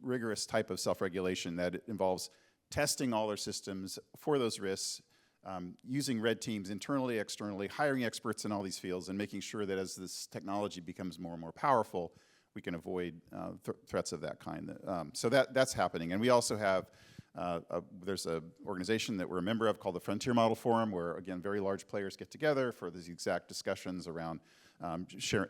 rigorous type of self-regulation that involves testing all their systems for those risks, using red teams internally, externally, hiring experts in all these fields, and making sure that as this technology becomes more and more powerful, we can avoid threats of that kind. So that's happening. And we also have there's an organization that we're a member of called the Frontier Model Forum, where, again, very large players get together for these exact discussions around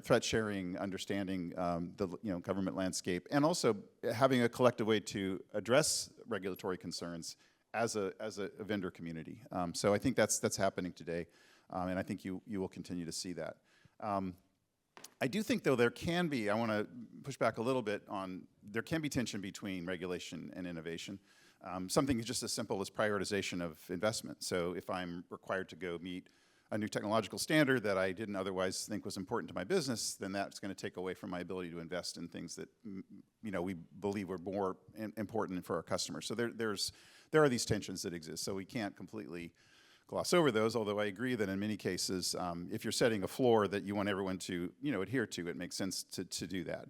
threat sharing, understanding the government landscape, and also having a collective way to address regulatory concerns as a vendor community. So I think that's happening today, and I think you will continue to see that. I do think, though, there can be, I want to push back a little bit on, there can be tension between regulation and innovation. Something just as simple as prioritization of investment. So if I'm required to go meet a new technological standard that I didn't otherwise think was important to my business, then that's going to take away from my ability to invest in things that we believe are more important for our customers. So there are these tensions that exist. So we can't completely gloss over those, although I agree that in many cases, if you're setting a floor that you want everyone to adhere to, it makes sense to do that.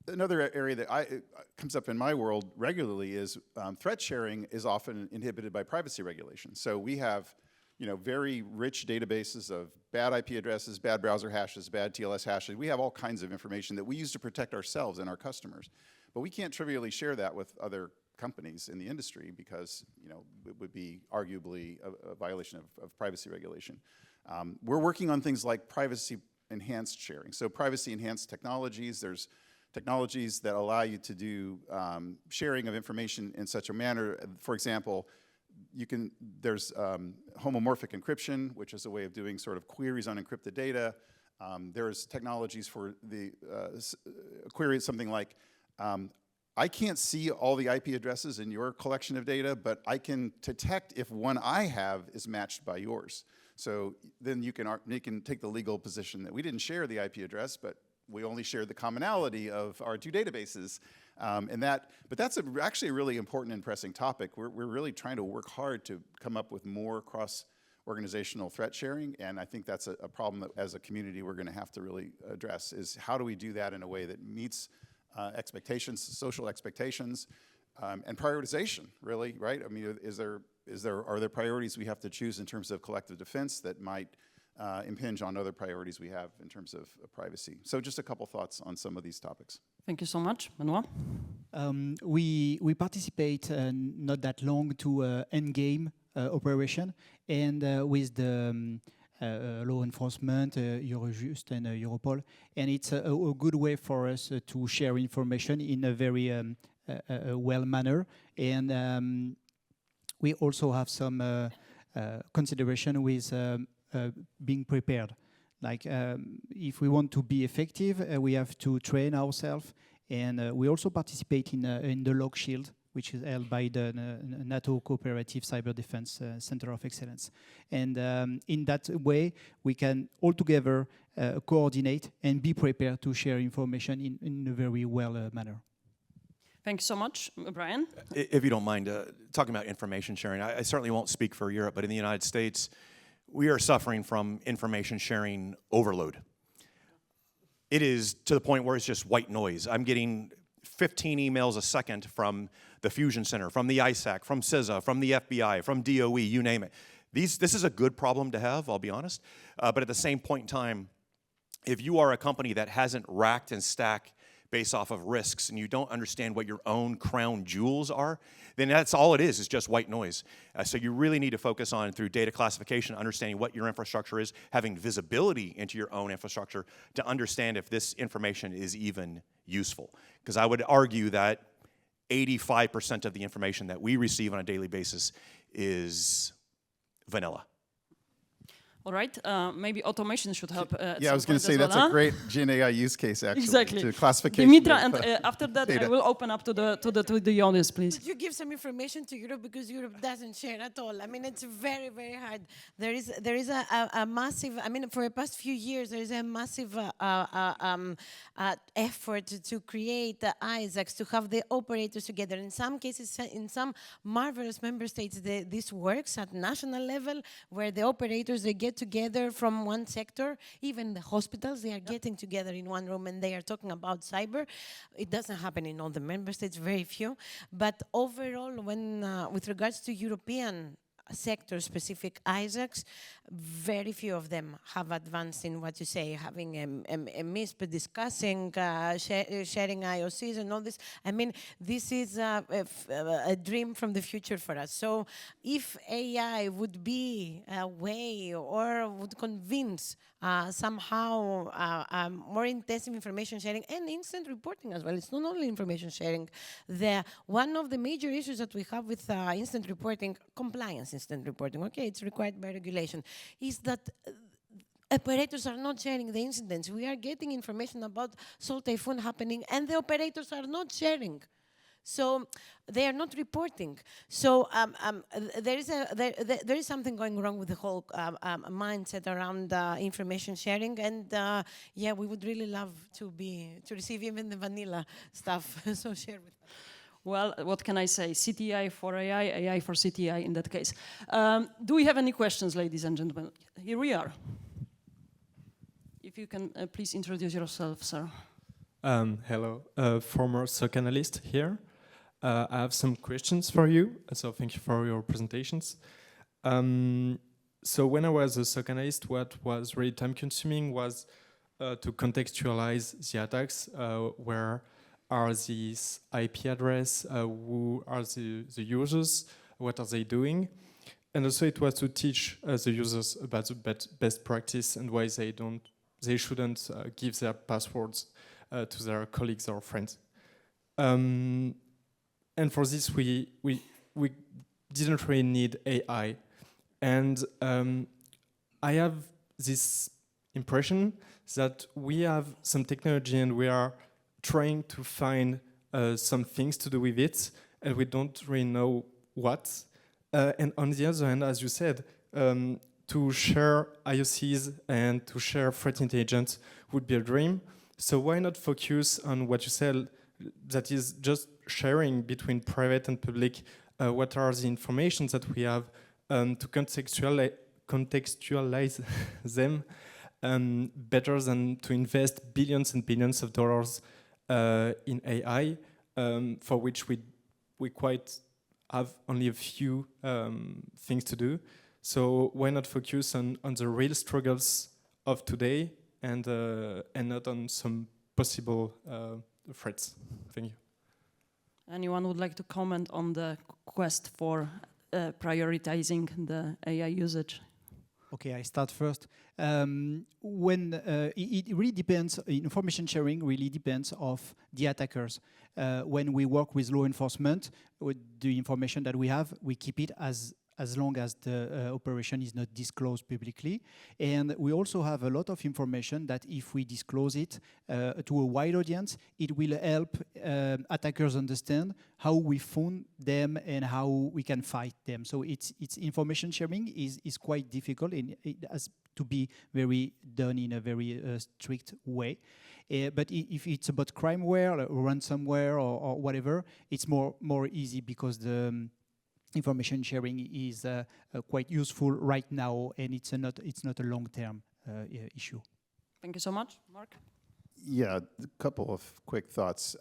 Another area that comes up in my world regularly is threat sharing is often inhibited by privacy regulation. So we have very rich databases of bad IP addresses, bad browser hashes, bad TLS hashes. We have all kinds of information that we use to protect ourselves and our customers. But we can't trivially share that with other companies in the industry because it would be arguably a violation of privacy regulation. We're working on things like privacy-enhanced sharing. So privacy-enhanced technologies, there's technologies that allow you to do sharing of information in such a manner. For example, there's homomorphic encryption, which is a way of doing sort of queries on encrypted data. There's technologies for the query, something like, I can't see all the IP addresses in your collection of data, but I can detect if one I have is matched by yours. So then you can take the legal position that we didn't share the IP address, but we only shared the commonality of our two databases. But that's actually a really important and pressing topic. We're really trying to work hard to come up with more cross-organizational threat sharing, and I think that's a problem that as a community we're going to have to really address, is how do we do that in a way that meets expectations, social expectations, and prioritization, really, right? I mean, are there priorities we have to choose in terms of collective defense that might impinge on other priorities we have in terms of privacy? So just a couple thoughts on some of these topics. Thank you so much. Benoit? We participate not that long to endgame operation, and with the law enforcement, Eurojust and Europol, and it's a good way for us to share information in a very well manner. And we also have some consideration with being prepared. Like if we want to be effective, we have to train ourselves, and we also participate in the Log Shield, which is held by the NATO Cooperative Cyber Defense Center of Excellence. And in that way, we can all together coordinate and be prepared to share information in a very well manner. Thank you so much. Brian? If you don't mind, talking about information sharing, I certainly won't speak for Europe, but in the United States, we are suffering from information sharing overload. It is to the point where it's just white noise. I'm getting 15 emails a second from the Fusion Center, from the ISAC, from CISA, from the FBI, from DOE, you name it. This is a good problem to have, I'll be honest. But at the same point in time, if you are a company that hasn't racked and stacked based off of risks and you don't understand what your own crown jewels are, then that's all it is just white noise. So you really need to focus on, through data classification, understanding what your infrastructure is, having visibility into your own infrastructure to understand if this information is even useful. Because I would argue that 85% of the information that we receive on a daily basis is vanilla. All right, maybe automation should help. Yeah, I was going to say that's a great Gen AI use case, actually. Exactly. To classification. Dimitra, and after that, data. I will open up to the audience, please. Could you give some information to Europe, because Europe doesn't share at all? I mean, it's very, very hard. There is a massive. I mean, for the past few years, there is a massive effort to create the ISACs, to have the operators together. In some cases, in some marvelous member states, this works at national level, where the operators, they get together from one sector. Even the hospitals, they are getting together in one room and they are talking about cyber. It doesn't happen in all the member states, very few. But overall, when with regards to European sector-specific ISACs, very few of them have advanced in what you say, having a MISP, discussing, sharing IOCs and all this. I mean, this is a dream from the future for us. So if AI would be a way, or would convince somehow more intensive information sharing and instant reporting as well. It's not only information sharing. One of the major issues that we have with instant reporting, compliance instant reporting, okay, it's required by regulation, is that operators are not sharing the incidents. We are getting information about Sol typhoon happening, and the operators are not sharing. So they are not reporting. So there is something going wrong with the whole mindset around information sharing, and yeah, we would really love to receive even the vanilla stuff. So share with us. Well, what can I say? CTI for AI, AI for CTI in that case. Do we have any questions, ladies and gentlemen? Here we are. If you can please introduce yourself, sir. Hello, former SOC analyst here. I have some questions for you, so thank you for your presentations. So when I was a SOC analyst, what was really time-consuming was to contextualize the attacks. Where are these IP address? Who are the users? What are they doing? And also it was to teach the users about the best practice and why they shouldn't give their passwords to their colleagues or friends. And for this, we didn't really need AI. And I have this impression that we have some technology and we are trying to find some things to do with it, and we don't really know what. And on the other hand, as you said, to share IOCs and to share threat intelligence would be a dream. So why not focus on what you said, that is just sharing between private and public, what are the information that we have, to contextualize them better than to invest billions and billions of dollars in AI, for which we quite have only a few things to do. So why not focus on the real struggles of today and not on some possible threats? Thank you. Anyone would like to comment on the quest for prioritizing the AI usage? Okay, I start first. When it really depends, information sharing really depends of the attackers. When we work with law enforcement, with the information that we have, we keep it as long as the operation is not disclosed publicly. And we also have a lot of information that if we disclose it to a wide audience, it will help attackers understand how we found them and how we can fight them. So it's information sharing is quite difficult, and it has to be very done in a very strict way. But if it's about crimeware, ransomware, or whatever, it's more easy because the information sharing is quite useful right now, and it's not a long-term issue. Thank you so much. Mark? Yeah, a couple of quick thoughts.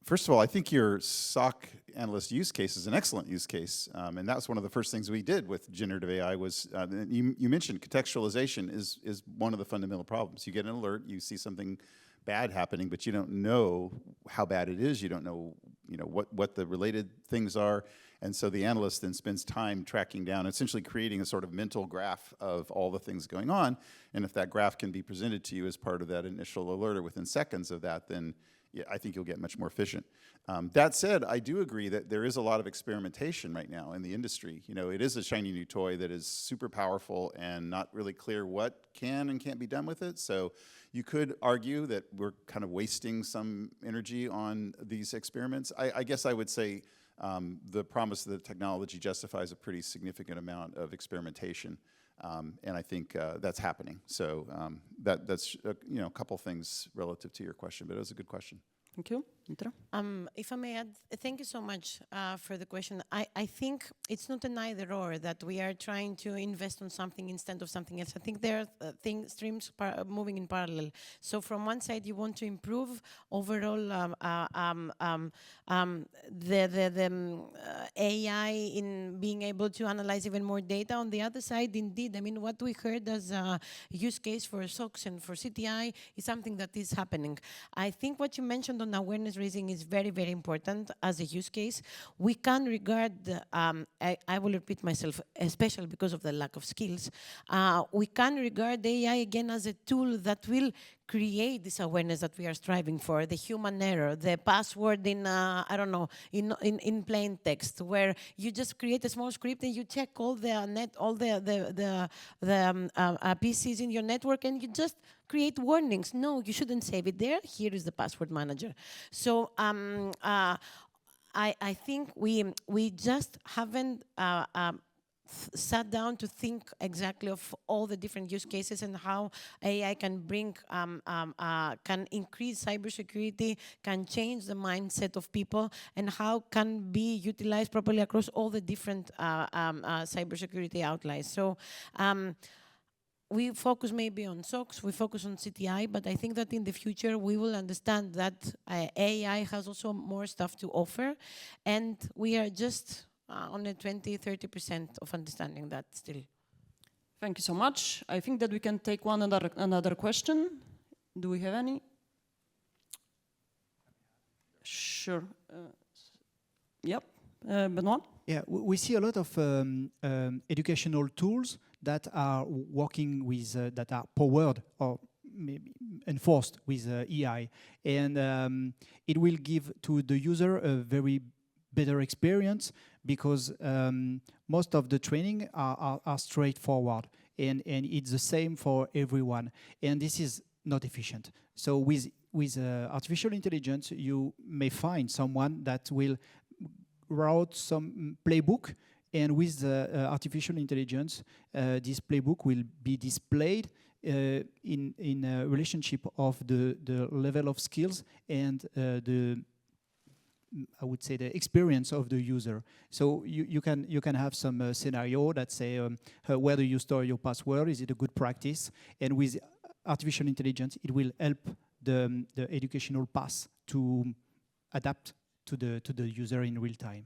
First of all, I think your SOC analyst use case is an excellent use case, and that was one of the first things we did with generative AI. Was you mentioned contextualization is one of the fundamental problems. You get an alert, you see something bad happening, but you don't know how bad it is. You don't know, what the related things are, and so the analyst then spends time tracking down, essentially creating a sort of mental graph of all the things going on. And if that graph can be presented to you as part of that initial alert or within seconds of that, then yeah, I think you'll get much more efficient. That said, I do agree that there is a lot of experimentation right now in the industry. It is a shiny new toy that is super powerful and not really clear what can and can't be done with it. So you could argue that we're kind of wasting some energy on these experiments. I guess I would say the promise of the technology justifies a pretty significant amount of experimentation. And I think that's happening. So that's a couple things relative to your question, but it was a good question. Thank you. Dimitra? If I may add, thank you so much for the question. I think it's not an either or that we are trying to invest on something instead of something else. I think there are streams moving in parallel. So from one side, you want to improve overall the AI in being able to analyze even more data. On the other side, indeed, what we heard as a use case for SOCs and for CTI is something that is happening. I think what you mentioned on awareness raising is very, very important as a use case. We can regard, I will repeat myself, especially because of the lack of skills, we can regard AI again as a tool that will create this awareness that we are striving for, the human error, the password in, I don't know, in plain text, where you just create a small script and you check all the PCs in your network and you just create warnings. No, you shouldn't save it there. Here is the password manager. So I think we just haven't sat down to think exactly of all the different use cases and how AI can bring, can increase cybersecurity, can change the mindset of people, and how can be utilized properly across all the different cybersecurity outlets. So we focus maybe on SOCs, we focus on CTI, but I think that in the future we will understand that AI has also more stuff to offer, and we are just on a 20-30% of understanding that still. Thank you so much. I think that we can take another question. Do we have any? Sure. Yep. Benoit? Yeah, we see a lot of educational tools that are working with, that are powered or maybe enforced with AI. And it will give to the user a very better experience because most of the training are straightforward. And it's the same for everyone. And this is not efficient. So with artificial intelligence, you may find someone that will write some playbook, and with the artificial intelligence, this playbook will be displayed in a relationship of the level of skills and I would say the experience of the user. So you can have some scenario that say where do you store your password? Is it a good practice? And with artificial intelligence, it will help the educational path to adapt to the user in real time.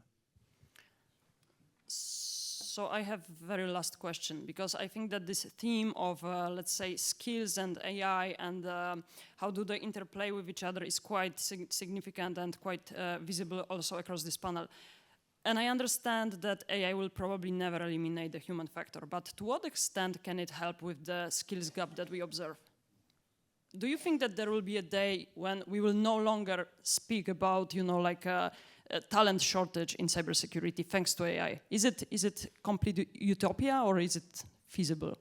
So I have very last question, because I think that this theme of, let's say, skills and AI and how do they interplay with each other is quite significant and quite visible also across this panel. And I understand that AI will probably never eliminate the human factor, but to what extent can it help with the skills gap that we observe? Do you think that there will be a day when we will no longer speak about, you know, like a talent shortage in cybersecurity thanks to AI? Is it complete utopia, or is it feasible,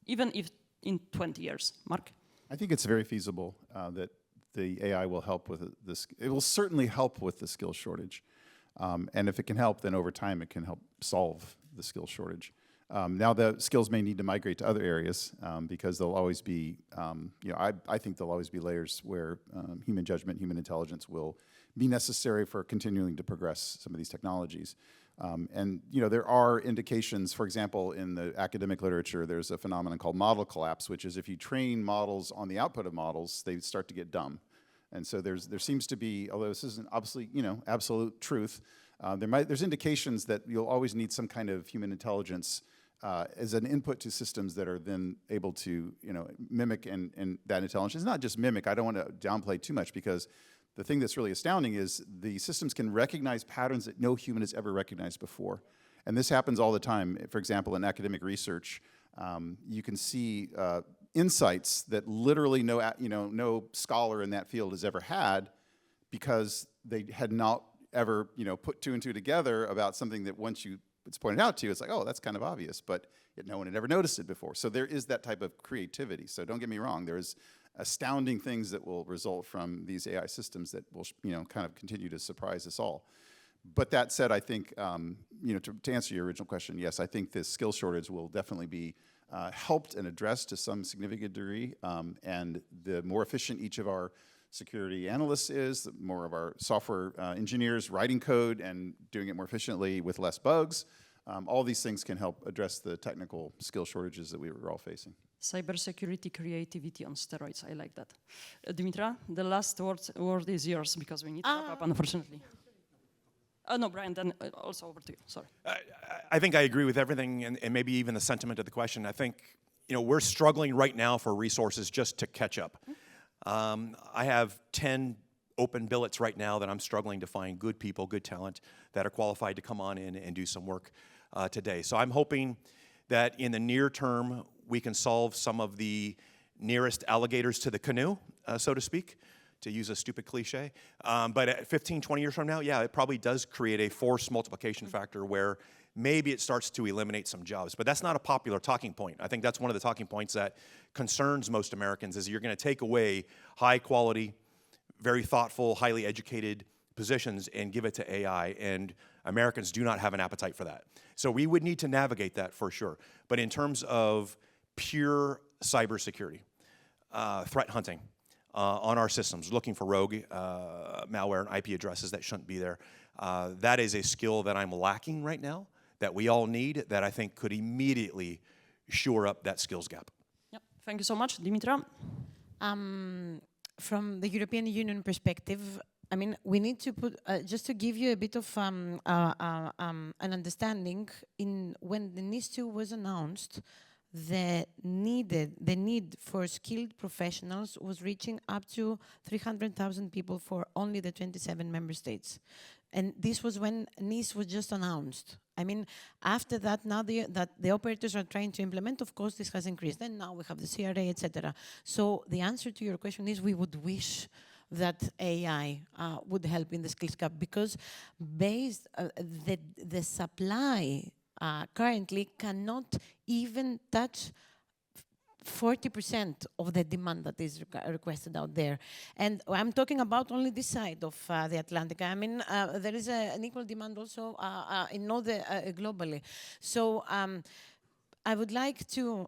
even if in 20 years? Mark? I think it's very feasible that the AI will help with this. It will certainly help with the skill shortage. And if it can help, then over time it can help solve the skill shortage. Now the skills may need to migrate to other areas because there'll always be, you know, I think there'll always be layers where human judgment, human intelligence will be necessary for continuing to progress some of these technologies. And you know, there are indications, for example, in the academic literature, there's a phenomenon called model collapse, which is if you train models on the output of models, they start to get dumb. And so there seems to be, although this isn't obviously, you know, absolute truth, there's indications that you'll always need some kind of human intelligence as an input to systems that are then able to, you know, mimic and that intelligence. Not just mimic, I don't want to downplay too much, because the thing that's really astounding is the systems can recognize patterns that no human has ever recognized before. And this happens all the time. For example, in academic research, you can see insights that literally no scholar in that field has ever had, because they had not ever, you know, put two and two together about something that once it's pointed out to you, it's like, oh, that's kind of obvious, but yet no one had ever noticed it before. So there is that type of creativity. So don't get me wrong, there is astounding things that will result from these AI systems that will, you know, kind of continue to surprise us all. But that said, I think, you know, to answer your original question, yes, I think this skill shortage will definitely be helped and addressed to some significant degree. And the more efficient each of our security analysts is, the more of our software engineers writing code and doing it more efficiently with less bugs, all these things can help address the technical skill shortages that we were all facing. Cybersecurity creativity on steroids. I like that. Dimitra, the last word is yours, because we need to wrap up, unfortunately. No, Brian, then also over to you. Sorry. I think I agree with everything, and maybe even the sentiment of the question. I think, you know, we're struggling right now for resources just to catch up. I have 10 open billets right now that I'm struggling to find good people, good talent that are qualified to come on in and do some work today. So I'm hoping that in the near term, we can solve some of the nearest alligators to the canoe, so to speak, to use a stupid cliche. But at 15, 20 years from now, yeah, it probably does create a force multiplication factor where maybe it starts to eliminate some jobs. But that's not a popular talking point. I think that's one of the talking points that concerns most Americans is you're going to take away high quality, very thoughtful, highly educated positions and give it to AI, and Americans do not have an appetite for that. So we would need to navigate that for sure. But in terms of pure cybersecurity, threat hunting on our systems, looking for rogue malware and IP addresses that shouldn't be there, that is a skill that I'm lacking right now, that we all need, that I think could immediately shore up that skills gap. Yep. Thank you so much. Dimitra? From the European Union perspective, I mean, we need to put, just to give you a bit of an understanding, when the NIS2 was announced, the need for skilled professionals was reaching up to 300,000 people for only the 27 member states. And this was when NIS was just announced. I mean, after that, now that the operators are trying to implement, of course, this has increased. And now we have the CRA, etc. So the answer to your question is we would wish that AI would help in the skills gap, because based the supply currently cannot even touch 40% of the demand that is requested out there. And I'm talking about only this side of the Atlantic. I mean, there is an equal demand also in all the globally. So I would like to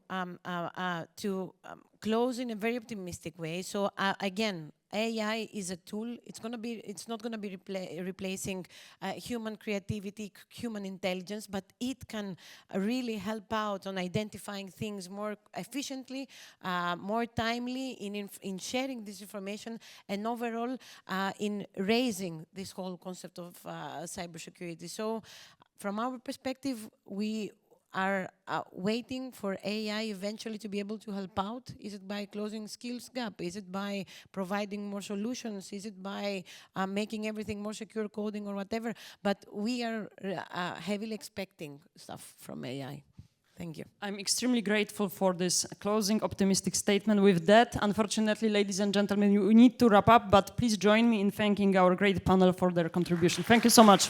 close in a very optimistic way. So again, AI is a tool. It's not going to be replacing human creativity, human intelligence, but it can really help out on identifying things more efficiently, more timely in sharing this information, and overall in raising this whole concept of cybersecurity. So from our perspective, we are waiting for AI eventually to be able to help out. Is it by closing skills gap? Is it by providing more solutions? Is it by making everything more secure coding or whatever? But we are heavily expecting stuff from AI. Thank you. I'm extremely grateful for this closing optimistic statement. With that, unfortunately, ladies and gentlemen, we need to wrap up, but please join me in thanking our great panel for their contribution. Thank you so much.